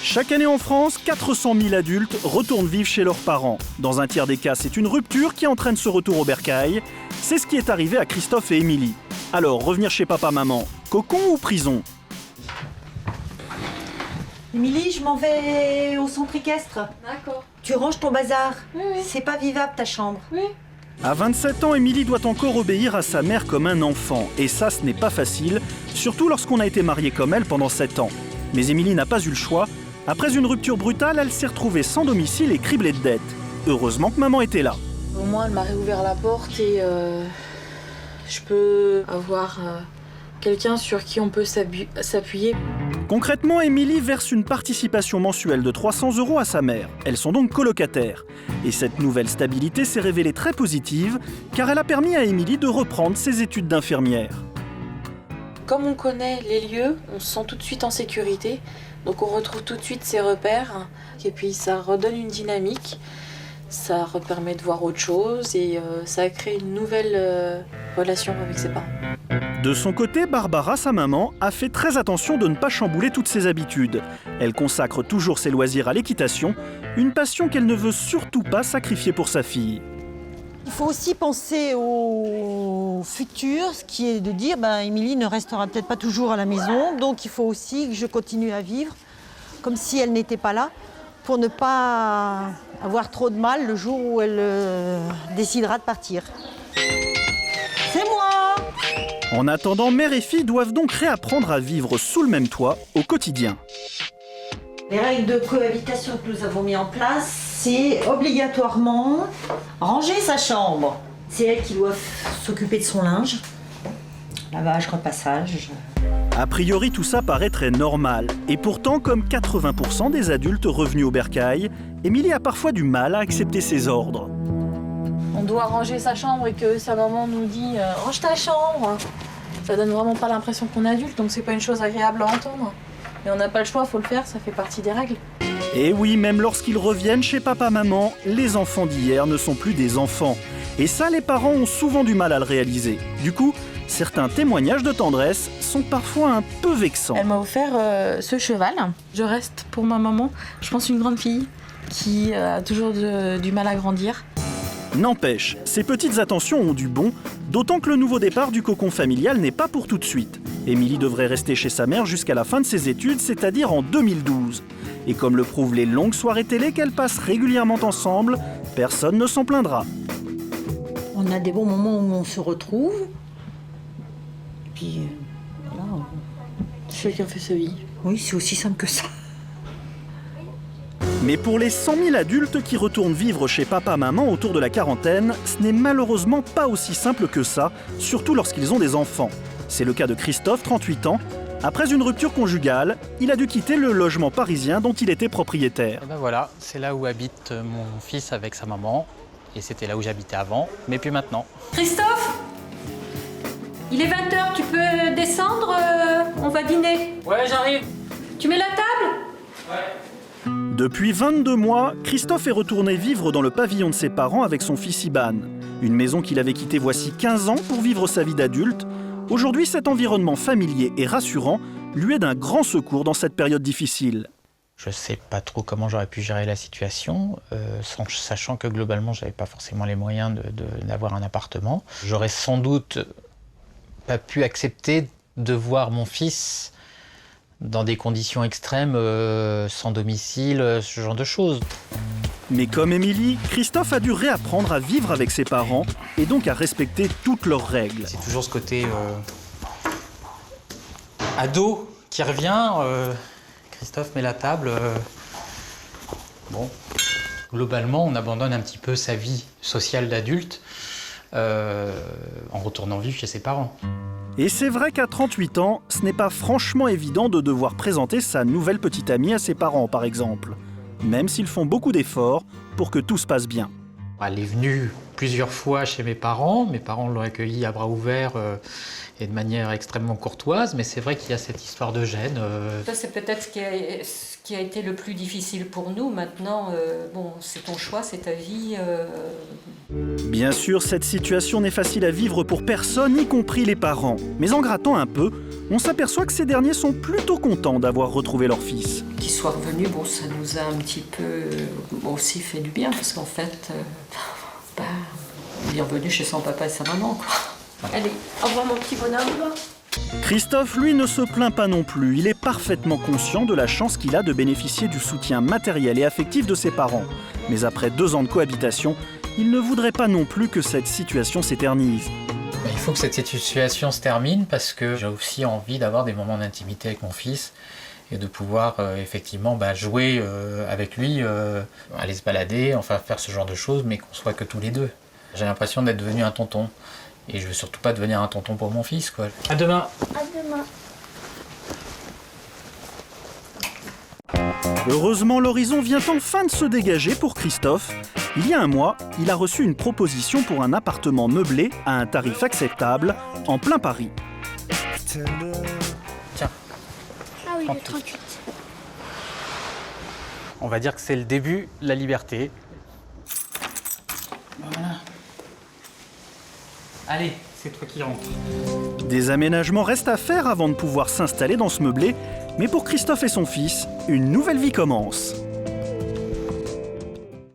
Chaque année en France, 400 000 adultes retournent vivre chez leurs parents. Dans un tiers des cas, c'est une rupture qui entraîne ce retour au bercail. C'est ce qui est arrivé à Christophe et Émilie. Alors, revenir chez papa-maman, cocon ou prison? Émilie, je m'en vais au centre équestre. D'accord. Tu ranges ton bazar. Oui, oui. C'est pas vivable ta chambre. Oui. À 27 ans, Émilie doit encore obéir à sa mère comme un enfant. Et ça, ce n'est pas facile, surtout lorsqu'on a été marié comme elle pendant 7 ans. Mais Émilie n'a pas eu le choix. Après une rupture brutale, elle s'est retrouvée sans domicile et criblée de dettes. Heureusement que maman était là. Au moins, elle m'a réouvert la porte et je peux avoir quelqu'un sur qui on peut s'appuyer. Concrètement, Émilie verse une participation mensuelle de 300 € à sa mère. Elles sont donc colocataires. Et cette nouvelle stabilité s'est révélée très positive, car elle a permis à Émilie de reprendre ses études d'infirmière. Comme on connaît les lieux, on se sent tout de suite en sécurité. Donc on retrouve tout de suite ses repères. Et puis ça redonne une dynamique. Ça permet de voir autre chose et ça crée une nouvelle relation avec ses parents. De son côté, Barbara, sa maman, a fait très attention de ne pas chambouler toutes ses habitudes. Elle consacre toujours ses loisirs à l'équitation, une passion qu'elle ne veut surtout pas sacrifier pour sa fille. Il faut aussi penser au futur, ce qui est de dire Émilie ne restera peut-être pas toujours à la maison, donc il faut aussi que je continue à vivre comme si elle n'était pas là, pour ne pas avoir trop de mal le jour où elle décidera de partir. C'est moi! En attendant, mère et fille doivent donc réapprendre à vivre sous le même toit au quotidien. Les règles de cohabitation que nous avons mis en place, c'est obligatoirement ranger sa chambre. C'est elle qui doit s'occuper de son linge, lavage, repassage. A priori, tout ça paraît très normal. Et pourtant, comme 80% des adultes revenus au bercail, Émilie a parfois du mal à accepter ses ordres. On doit ranger sa chambre et que sa maman nous dit « range ta chambre ». Ça donne vraiment pas l'impression qu'on est adulte, donc c'est pas une chose agréable à entendre. Mais on n'a pas le choix, faut le faire, ça fait partie des règles. Et oui, même lorsqu'ils reviennent chez papa-maman, les enfants d'hier ne sont plus des enfants. Et ça, les parents ont souvent du mal à le réaliser. Du coup, certains témoignages de tendresse sont parfois un peu vexants. Elle m'a offert ce cheval. Je reste pour ma maman, je pense une grande fille qui a toujours du mal à grandir. N'empêche, ces petites attentions ont du bon, d'autant que le nouveau départ du cocon familial n'est pas pour tout de suite. Émilie devrait rester chez sa mère jusqu'à la fin de ses études, c'est-à-dire en 2012. Et comme le prouvent les longues soirées télé qu'elles passent régulièrement ensemble, personne ne s'en plaindra. On a des bons moments où on se retrouve. Et puis, voilà. Chacun fait sa vie. Oui, c'est aussi simple que ça. Mais pour les 100 000 adultes qui retournent vivre chez papa-maman autour de la quarantaine, ce n'est malheureusement pas aussi simple que ça, surtout lorsqu'ils ont des enfants. C'est le cas de Christophe, 38 ans. Après une rupture conjugale, il a dû quitter le logement parisien dont il était propriétaire. Et ben voilà, c'est là où habite mon fils avec sa maman. Et c'était là où j'habitais avant, mais plus maintenant. Christophe, il est 20h, tu peux descendre, on va dîner. Ouais, j'arrive. Tu mets la table? Ouais. Depuis 22 mois, Christophe est retourné vivre dans le pavillon de ses parents avec son fils Iban. Une maison qu'il avait quittée voici 15 ans pour vivre sa vie d'adulte. Aujourd'hui, cet environnement familier et rassurant lui est d'un grand secours dans cette période difficile. Je ne sais pas trop comment j'aurais pu gérer la situation, sachant que globalement, je n'avais pas forcément les moyens d'avoir un appartement. J'aurais sans doute pas pu accepter de voir mon fils dans des conditions extrêmes, sans domicile, ce genre de choses. Mais comme Émilie, Christophe a dû réapprendre à vivre avec ses parents et donc à respecter toutes leurs règles. C'est toujours ce côté ado qui revient. Christophe met la table. Bon, globalement, on abandonne un petit peu sa vie sociale d'adulte en retournant vivre chez ses parents. Et c'est vrai qu'à 38 ans, ce n'est pas franchement évident de devoir présenter sa nouvelle petite amie à ses parents, par exemple. Même s'ils font beaucoup d'efforts pour que tout se passe bien. Elle est venue plusieurs fois chez mes parents l'ont accueillie à bras ouverts et de manière extrêmement courtoise, mais c'est vrai qu'il y a cette histoire de gêne. Ça, c'est peut-être ce qui a été le plus difficile pour nous. Maintenant, bon, c'est ton choix, c'est ta vie. Bien sûr, cette situation n'est facile à vivre pour personne, y compris les parents. Mais en grattant un peu, on s'aperçoit que ces derniers sont plutôt contents d'avoir retrouvé leur fils. Qu'ils soit revenu, bon, ça nous a un petit peu aussi fait du bien, parce qu'en fait, il est revenu chez son papa et sa maman, quoi. Allez, au revoir mon petit bonhomme. Christophe, lui, ne se plaint pas non plus. Il est parfaitement conscient de la chance qu'il a de bénéficier du soutien matériel et affectif de ses parents. Mais après 2 ans de cohabitation, il ne voudrait pas non plus que cette situation s'éternise. Il faut que cette situation se termine parce que j'ai aussi envie d'avoir des moments d'intimité avec mon fils et de pouvoir effectivement jouer avec lui, aller se balader, enfin faire ce genre de choses, mais qu'on soit que tous les deux. J'ai l'impression d'être devenu un tonton. Et je veux surtout pas devenir un tonton pour mon fils, quoi. À demain. À demain. Heureusement, l'horizon vient enfin de se dégager pour Christophe. Il y a un mois, il a reçu une proposition pour un appartement meublé à un tarif acceptable en plein Paris. Tiens. Ah oui, le 38. On va dire que c'est le début de la liberté. Voilà. Allez, c'est toi qui rentres. Des aménagements restent à faire avant de pouvoir s'installer dans ce meublé, mais pour Christophe et son fils, une nouvelle vie commence.